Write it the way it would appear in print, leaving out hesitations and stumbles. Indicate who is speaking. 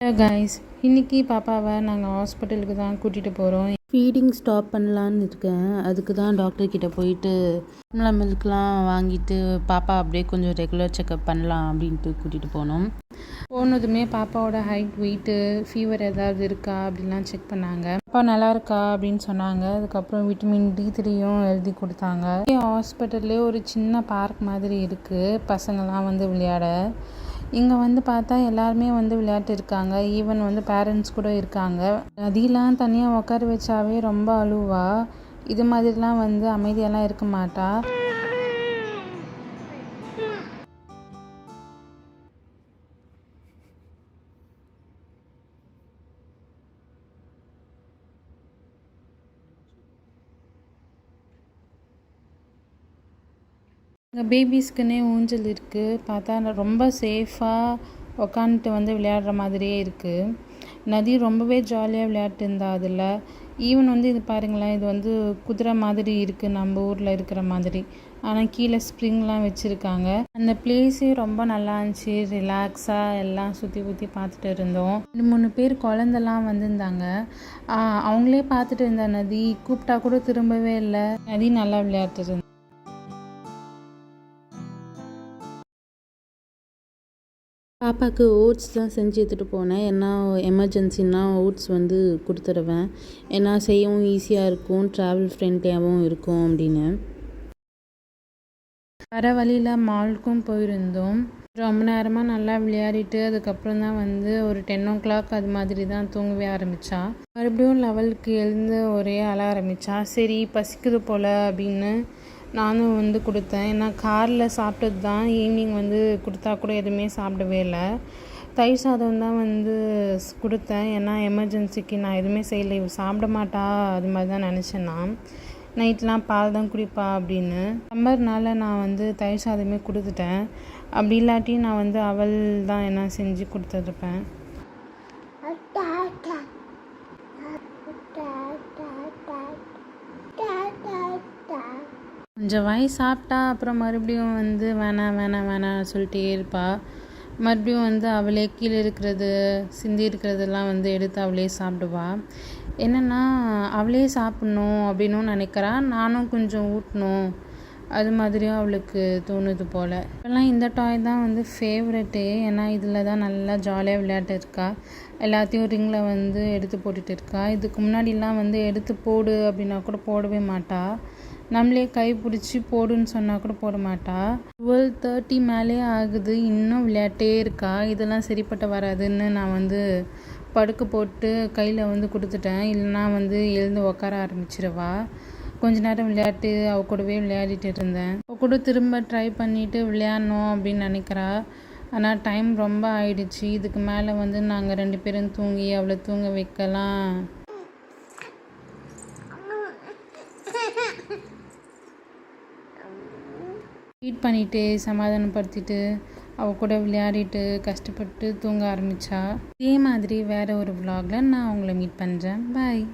Speaker 1: Hello guys, இன்றைக்கி பாப்பாவை நாங்கள் ஹாஸ்பிட்டலுக்கு தான் கூட்டிகிட்டு போகிறோம். ஃபீடிங் ஸ்டாப் பண்ணலான்னு இருக்கேன். அதுக்கு தான் டாக்டர்கிட்ட போயிட்டு மில்க்லாம் வாங்கிட்டு பாப்பா அப்படியே கொஞ்சம் ரெகுலர் செக்கப் பண்ணலாம் அப்படின்ட்டு கூட்டிகிட்டு போனோம். போனதுமே பாப்பாவோட ஹைட், வெயிட்டு, ஃபீவர் ஏதாவது இருக்கா அப்படின்லாம் செக் பண்ணாங்க. பாப்பா நல்லா இருக்கா அப்படின்னு சொன்னாங்க. அதுக்கப்புறம் விட்டமின் D3யும் எழுதி கொடுத்தாங்க. ஹாஸ்பிட்டல்லே ஒரு சின்ன பார்க் மாதிரி இருக்குது, பசங்கள்லாம் வந்து விளையாட. இங்கே வந்து பார்த்தா எல்லாருமே வந்து விளையாட்டு இருக்காங்க. ஈவன் வந்து பேரண்ட்ஸ் கூட இருக்காங்க. நதியெலாம் தனியாக உட்கார வச்சாவே ரொம்ப அழுவா. இது மாதிரிலாம் வந்து அமைதியெல்லாம் இருக்க மாட்டா. இங்கே பேபிஸ்க்குன்னே ஊஞ்சல் இருக்குது. பார்த்தா ரொம்ப சேஃபாக உக்காந்துட்டு வந்து விளையாடுற மாதிரியே இருக்குது. நதி ரொம்பவே ஜாலியாக விளையாட்டு இருந்தா அதில். ஈவன் வந்து இது பாருங்களேன், இது வந்து குதிரை மாதிரி இருக்குது, நம்ம ஊரில் இருக்கிற மாதிரி. ஆனால் கீழே ஸ்ப்ரிங்லாம் வச்சுருக்காங்க. அந்த பிளேஸே ரொம்ப நல்லா இருந்துச்சு. ரிலாக்ஸாக எல்லாம் சுற்றி பார்த்துட்டு இருந்தோம். 2-3 பேர் குழந்தெல்லாம் வந்திருந்தாங்க. அவங்களே பார்த்துட்டு இருந்த நதி கூப்பிட்டா கூட திரும்பவே இல்லை. நதி நல்லா விளையாட்டு இருந்தது. பாப்பாவுக்கு ஓட்ஸ் தான் செஞ்சு எடுத்துகிட்டு போனேன். ஏன்னா எமர்ஜென்சின்னா ஓட்ஸ் வந்து கொடுத்துடுவேன். ஏன்னா செய்யவும் ஈஸியாக இருக்கும், ட்ராவல் ஃப்ரெண்ட்லியாகவும் இருக்கும் அப்படின்னு. வர வழியில் மாலுக்கும் போயிருந்தோம். ரொம்ப நேரமாக நல்லா விளையாடிட்டு அதுக்கப்புறம் தான் வந்து ஒரு 10 o'clock அது மாதிரி தான் தூங்கவே ஆரம்பித்தா. மறுபடியும் லெவலுக்கு எழுந்து ஒரே அழ ஆரம்பித்தா. சரி பசிக்குது போல் அப்படின்னு நானும் வந்து கொடுத்தேன். ஏன்னா காரில் சாப்பிட்டது தான். ஈவினிங் வந்து கொடுத்தா கூட எதுவுமே சாப்பிடவே இல்லை. தயிர் சாதம் தான் வந்து கொடுத்தேன். ஏன்னா எமர்ஜென்சிக்கு நான் எதுவுமே செய்யலை, இவ சாப்பிட மாட்டா அது மாதிரி தான் நினச்சேன். நான் நைட்லாம் பால் தான் குடிப்பா அப்படின்னு. சம்மர்னால நான் வந்து தயிர் சாதமே கொடுத்துட்டேன். அப்படி இல்லாட்டி நான் வந்து அவள் தான் என்ன செஞ்சு கொடுத்துருப்பேன். கொஞ்சம் வாய் சாப்பிட்டா அப்புறம் மறுபடியும் வந்து வேணாம் சொல்லிட்டே இருப்பாள். மறுபடியும் வந்து அவளே கீழே இருக்கிறது, சிந்தி இருக்கிறதெல்லாம் வந்து எடுத்து அவளே சாப்பிடுவாள். என்னென்னா அவளே சாப்பிட்ணும் அப்படின்னு நினைக்கிறா. நானும் கொஞ்சம் ஊட்டணும் அது மாதிரியும் அவளுக்கு தோணுது போல். இப்போல்லாம் இந்த டாய் தான் வந்து ஃபேவரெட்டே. ஏன்னா இதில் தான் நல்லா ஜாலியாக விளையாட்டு இருக்கா. எல்லாத்தையும் ரிங்கில் வந்து எடுத்து போட்டுட்டு இருக்கா. இதுக்கு முன்னாடிலாம் வந்து எடுத்து போடு அப்படின்னா கூட போடவே மாட்டா. நம்மளே கை பிடிச்சி போடுன்னு சொன்னால் கூட போட மாட்டா. 12:30 மேலே ஆகுது, இன்னும் விளையாட்டே இருக்கா. இதெல்லாம் சரிப்பட்ட வராதுன்னு நான் வந்து படுக்க போட்டு கையில் வந்து கொடுத்துட்டேன். இல்லைனா வந்து எழுந்து உட்கார ஆரம்பிச்சிருவா. கொஞ்ச நேரம் விளையாட்டு அவ கூடவே விளையாடிட்டு இருந்தேன். அவ கூட திரும்ப ட்ரை பண்ணிவிட்டு விளையாடணும் அப்படின்னு நினைக்கிறா. ஆனால் டைம் ரொம்ப ஆயிடுச்சு. இதுக்கு மேலே வந்து நாங்கள் 2 பேரும் தூங்கி அவளை தூங்க வைக்கலாம். ஃபீட் பண்ணிவிட்டு சமாதானப்படுத்திட்டு அவள் கூட விளையாடிட்டு கஷ்டப்பட்டு தூங்க ஆரம்பித்தா. இதே மாதிரி வேறு ஒரு vlogல நான் உங்களை மீட் பண்ணுறேன். பாய்.